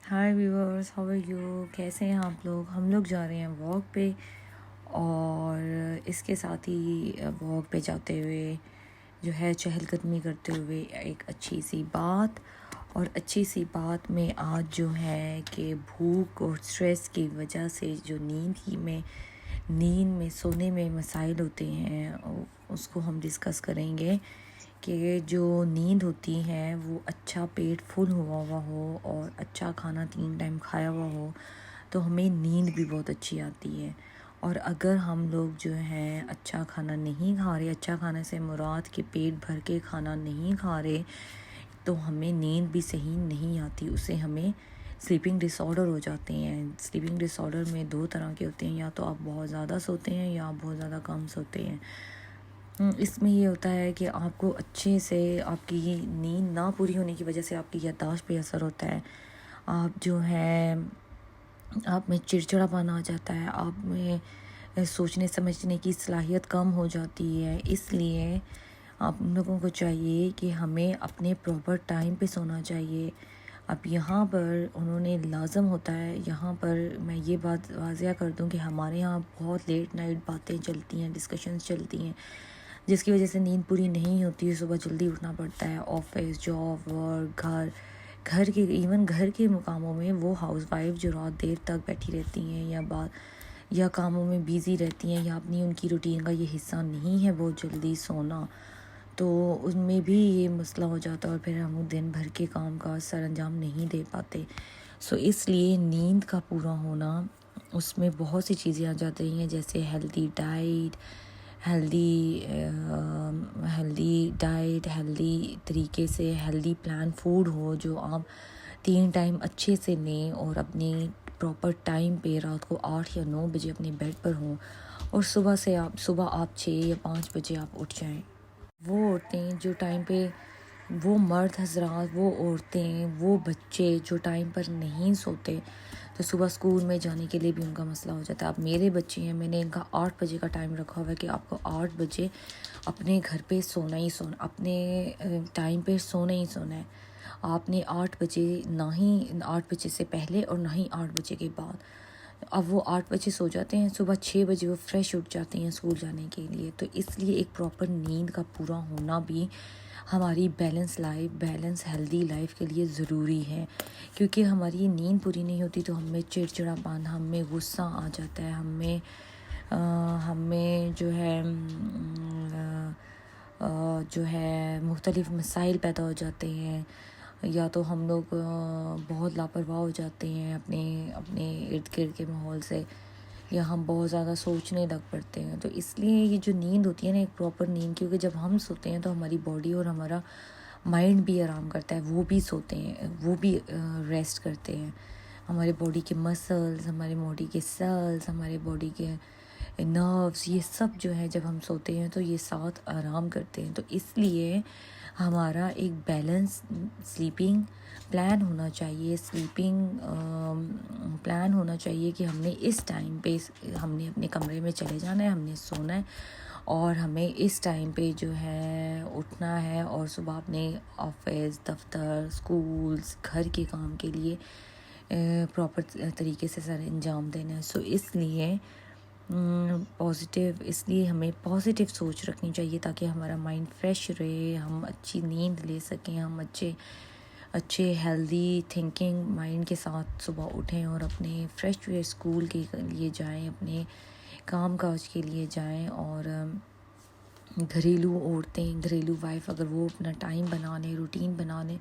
High viewers, how are you? کیسے ہیں آپ لوگ؟ ہم لوگ جا رہے ہیں واک پہ، اور اس کے ساتھ ہی واک پہ جاتے ہوئے جو ہے چہل قدمی کرتے ہوئے ایک اچھی سی بات میں آج جو ہے کہ بھوک اور سٹریس کی وجہ سے جو نیند میں سونے میں مسائل ہوتے ہیں اس کو ہم ڈسکس کریں گے کہ جو نیند ہوتی ہے وہ اچھا پیٹ فل ہوا ہو اور اچھا کھانا 3 ٹائم کھایا ہوا ہو تو ہمیں نیند بھی بہت اچھی آتی ہے، اور اگر ہم لوگ جو ہیں اچھا کھانا نہیں کھا رہے، اچھا کھانے سے مراد کہ پیٹ بھر کے کھانا نہیں کھا رہے، تو ہمیں نیند بھی صحیح نہیں آتی، اسے ہمیں سلیپنگ ڈس آرڈر ہو جاتے ہیں۔ سلیپنگ ڈس آرڈر میں 2 طرح کے ہوتے ہیں، یا تو آپ بہت زیادہ سوتے ہیں یا آپ بہت زیادہ کم سوتے ہیں۔ اس میں یہ ہوتا ہے کہ آپ کو اچھے سے آپ کی نیند نہ پوری ہونے کی وجہ سے آپ کی یادداشت پہ اثر ہوتا ہے، آپ جو ہے آپ میں چڑچڑا پن آ جاتا ہے، آپ میں سوچنے سمجھنے کی صلاحیت کم ہو جاتی ہے۔ اس لیے آپ لوگوں کو چاہیے کہ ہمیں اپنے پراپر ٹائم پہ سونا چاہیے۔ اب یہاں پر انہوں نے لازم ہوتا ہے، یہاں پر میں یہ بات واضح کر دوں کہ ہمارے یہاں بہت لیٹ نائٹ باتیں چلتی ہیں، ڈسکشنز چلتی ہیں، جس کی وجہ سے نیند پوری نہیں ہوتی ہے، صبح جلدی اٹھنا پڑتا ہے، آفس، جاب، ورک، گھر کے مقاموں میں وہ ہاؤس وائف جو رات دیر تک بیٹھی رہتی ہیں یا کاموں میں بیزی رہتی ہیں، یا اپنی ان کی روٹین کا یہ حصہ نہیں ہے بہت جلدی سونا، تو ان میں بھی یہ مسئلہ ہو جاتا ہے، اور پھر ہم دن بھر کے کام کا سر انجام نہیں دے پاتے۔ اس لیے نیند کا پورا ہونا، اس میں بہت سی چیزیں آ جاتی ہیں، جیسے ہیلدی ڈائٹ، ہیلدی طریقے سے ہیلدی پلان فوڈ ہو جو آپ 3 ٹائم اچھے سے لیں، اور اپنی پراپر ٹائم پہ رات کو 8 یا 9 بجے اپنے بیڈ پر ہوں، اور صبح آپ 6 یا 5 بجے آپ اٹھ جائیں۔ وہ عورتیں جو ٹائم پہ، وہ مرد حضرات، وہ عورتیں، وہ بچے جو ٹائم پر نہیں سوتے، تو صبح اسکول میں جانے کے لیے بھی ان کا مسئلہ ہو جاتا ہے۔ اب میرے بچے ہیں، میں نے ان کا 8 بجے کا ٹائم رکھا ہوا ہے کہ آپ کو 8 بجے اپنے گھر پہ سونا ہی سونا، اپنے ٹائم پہ سونا ہی سونا ہے۔ آپ نے 8 بجے، نہ ہی 8 بجے سے پہلے اور نہ ہی 8 بجے کے بعد۔ اب وہ 8 بجے سو جاتے ہیں، صبح 6 بجے وہ فریش اٹھ جاتے ہیں اسکول جانے کے لیے، تو اس لیے ایک پراپر نیند کا پورا ہونا بھی ہماری بیلنس ہیلدی لائف کے لیے ضروری ہے، کیونکہ ہماری نیند پوری نہیں ہوتی تو ہم میں چڑچڑا پن، ہم میں غصہ آ جاتا ہے، ہم میں جو ہے مختلف مسائل پیدا ہو جاتے ہیں، یا تو ہم لوگ بہت لاپرواہ ہو جاتے ہیں اپنے ارد گرد کے ماحول سے، یا ہم بہت زیادہ سوچنے لگ پڑتے ہیں۔ تو اس لیے یہ جو نیند ہوتی ہے نا، ایک پراپر نیند، کیونکہ جب ہم سوتے ہیں تو ہماری باڈی اور ہمارا مائنڈ بھی آرام کرتا ہے، وہ بھی سوتے ہیں، وہ بھی ریسٹ کرتے ہیں، ہمارے باڈی کے مسلز، ہمارے باڈی کے سیلز، ہمارے باڈی کے نروز، یہ سب جو ہے جب ہم سوتے ہیں تو یہ ساتھ آرام کرتے ہیں۔ تو اس لیے ہمارا ایک بیلنس سلیپنگ پلان ہونا چاہیے کہ ہم نے اس ٹائم پہ ہم نے اپنے کمرے میں چلے جانا ہے، ہم نے سونا ہے، اور ہمیں اس ٹائم پہ جو ہے اٹھنا ہے، اور صبح اپنے آفس، دفتر، اسکولز، گھر کے کام کے لیے پراپر طریقے سے سر انجام دینا ہے۔ اس لیے ہمیں پازیٹیو سوچ رکھنی چاہیے تاکہ ہمارا مائنڈ فریش رہے، ہم اچھی نیند لے سکیں، ہم اچھے ہیلدی تھنکنگ مائنڈ کے ساتھ صبح اٹھیں، اور اپنے فریش ہوئے اسکول کے لیے جائیں، اپنے کام کاج کے لیے جائیں۔ اور گھریلو عورتیں، گھریلو وائف، اگر وہ اپنا ٹائم بنا لیں، روٹین بنا لیں،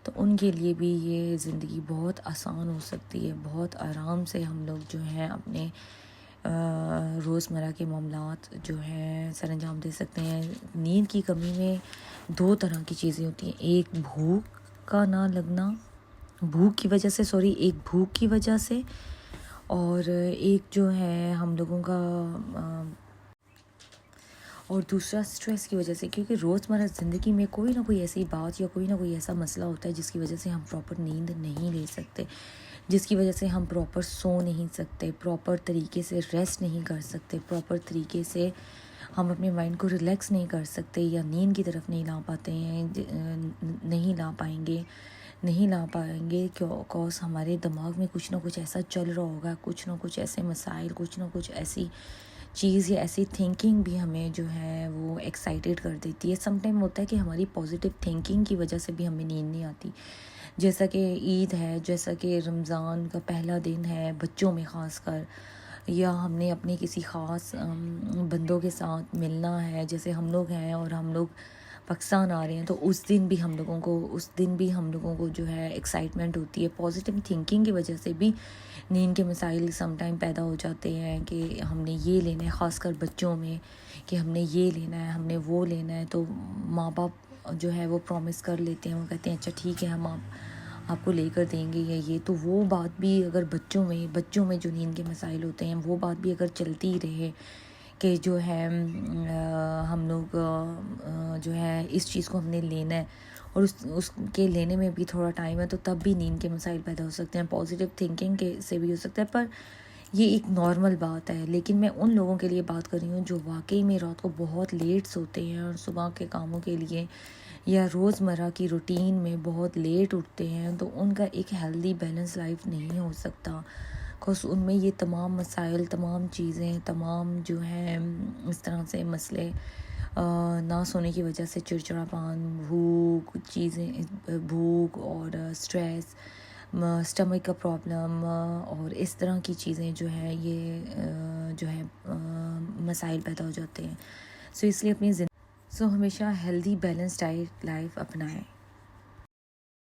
تو ان کے لیے بھی یہ زندگی بہت آسان ہو سکتی ہے، بہت آرام سے ہم لوگ جو ہیں اپنے روزمرہ کے معاملات جو ہیں سر انجام دے سکتے ہیں۔ نیند کی کمی میں 2 طرح کی چیزیں ہوتی ہیں، ایک بھوک کا نہ لگنا، بھوک کی وجہ سے، اور ایک جو ہے ہم لوگوں کا اور دوسرا سٹریس کی وجہ سے، کیونکہ روزمرہ زندگی میں کوئی نہ کوئی ایسی بات یا کوئی نہ کوئی ایسا مسئلہ ہوتا ہے جس کی وجہ سے ہم پراپر نیند نہیں لے سکتے، جس کی وجہ سے ہم پراپر سو نہیں سکتے، پراپر طریقے سے ریسٹ نہیں کر سکتے، پراپر طریقے سے ہم اپنے مائنڈ کو ریلیکس نہیں کر سکتے، یا نیند کی طرف نہیں لا پائیں گے نہیں لا پائیں گے کیونکہ ہمارے دماغ میں کچھ نہ کچھ ایسا چل رہا ہوگا، کچھ نہ کچھ ایسے مسائل، کچھ نہ کچھ ایسی چیز یا ایسی تھنکنگ بھی ہمیں جو ہے وہ ایکسائٹیڈ کر دیتی ہے۔ سم ٹائم ہوتا ہے کہ ہماری پازیٹیو تھنکنگ کی وجہ سے بھی ہمیں نیند نہیں آتی، جیسا کہ عید ہے، جیسا کہ رمضان کا پہلا دن ہے بچوں میں خاص کر، یا ہم نے اپنے کسی خاص بندوں کے ساتھ ملنا ہے، جیسے ہم لوگ ہیں اور ہم لوگ پاکستان آ رہے ہیں، تو اس دن بھی ہم لوگوں کو جو ہے ایکسائٹمنٹ ہوتی ہے۔ پازیٹیو تھنکنگ کی وجہ سے بھی نیند کے مسائل سم ٹائم پیدا ہو جاتے ہیں کہ ہم نے یہ لینا ہے، خاص کر بچوں میں کہ ہم نے یہ لینا ہے، ہم نے وہ لینا ہے، تو ماں باپ جو ہے وہ پرومس کر لیتے ہیں، وہ کہتے ہیں اچھا ٹھیک ہے ہم آپ کو لے کر دیں گے یا یہ، تو وہ بات بھی اگر بچوں میں جو نیند کے مسائل ہوتے ہیں وہ بات بھی اگر چلتی رہے کہ جو ہے ہم لوگ جو ہے اس چیز کو ہم نے لینا ہے اور اس کے لینے میں بھی تھوڑا ٹائم ہے، تو تب بھی نیند کے مسائل پیدا ہو سکتے ہیں۔ پازیٹیو تھنکنگ کے سے بھی ہو سکتا ہے، پر یہ ایک نارمل بات ہے۔ لیکن میں ان لوگوں کے لیے بات کر رہی ہوں جو واقعی میں رات کو بہت لیٹ سوتے ہیں اور صبح کے کاموں کے لیے یا روزمرہ کی روٹین میں بہت لیٹ اٹھتے ہیں، تو ان کا ایک ہیلدی بیلنس لائف نہیں ہو سکتا، بکاز ان میں یہ تمام مسائل، تمام چیزیں، تمام جو ہیں اس طرح سے مسئلے، نہ سونے کی وجہ سے چڑچڑاپن، بھوک اور اسٹریس، اسٹمک کا پرابلم اور اس طرح کی چیزیں جو ہے یہ جو ہے مسائل پیدا ہو جاتے ہیں۔ اس لیے اپنی ہمیشہ ہیلدی بیلنس ڈائٹ لائف اپنائیں۔